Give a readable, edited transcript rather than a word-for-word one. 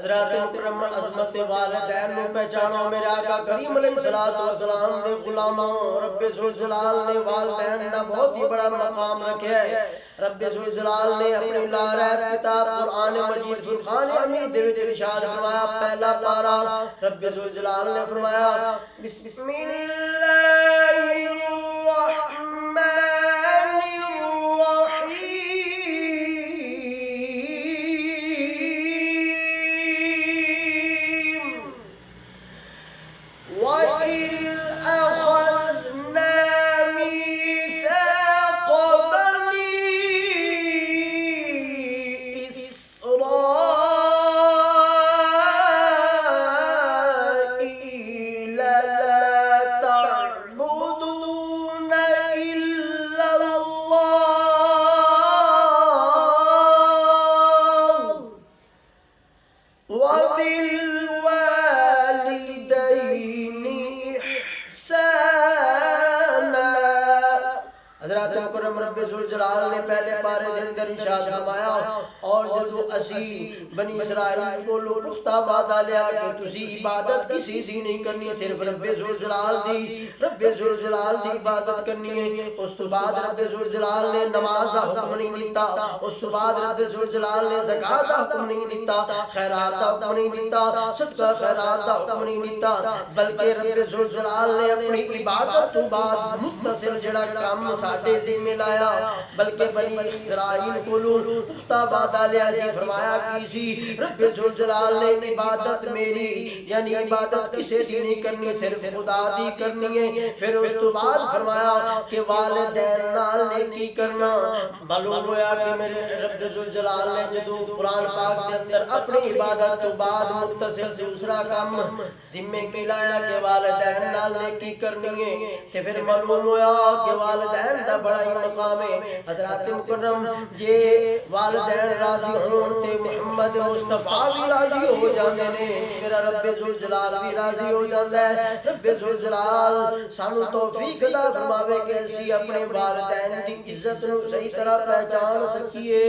हज़रत मुकर्रम अज़मत वालिदैन नूं पहचानो। मेरे आका करीम अलैहिस्सलातु वस्सलाम दे गुलामों, रब्बे ज़ुल जलाल ने वालिदैन दा बहुत ही बड़ा मकाम रखा है। रब्बे ज़ुल जलाल ने अपनी लारैत किताब कुरान मजीद फुरकान हमीद दे विच इरशाद फरमाया, पहला पारा रब्बे ज़ुल जलाल ने फरमाया, बनी इसराइल को पुख्ता वादा लिया कि तुसी इबादत किसी दी नहीं करनी, सिर्फ रब्बे ज़ुल जलाल दी इबादत करनी है। उस तो बाद रब्बे ज़ुल जलाल ने नमाज दा हुक्म नहीं दिता, उस तो बाद रब्बे ज़ुल जलाल ने ज़कात दा हुक्म नहीं दिता, खैरात दा हुक्म नहीं दिता, सदका खैरात दा हुक्म नहीं दिता, बल्कि रब्बे ज़ुल जलाल ने अपनी इबादत तो बाद मुत्तसिल जेड़ा काम साडे ज़िम्मे लाया, बल्कि बनी इसराइल को पुख्ता वादा लिया सी। फरमाया किसी रब्बे ज़ुल जलाल ने इबादत मेरी यानी इबादत किसी दी नहीं करनी, सिर्फ खुदा दी करनी है। फिर उस तो बाद फरमाया कि वालिदैन नाल नेकी करना। मालूम होया कि मेरे रब्बे ज़ुल जलाल ने जदों कुरान पाक के अंदर अपनी इबादत तो बाद मुत्तसिल दूसरा काम जिम्मे पे लाया कि वालिदैन नाल नेकी करनी है, ते फिर मालूम होया कि वालिदैन दा बड़ा ही मकाम है। हज़रत मुकर्रम जे वालिदैन राजी होण ते मुहम्मद मुस्तफा भी राजी हो जाते ने, मेरा रब्बे ज़ुल जलाल भी राजी हो जाता है। रब्बे ज़ुल जलाल सानू तौफीक अता फरमावे कि असीं अपने वालिदैन दी इज्जत नूं सही तरह पहचान सकीए।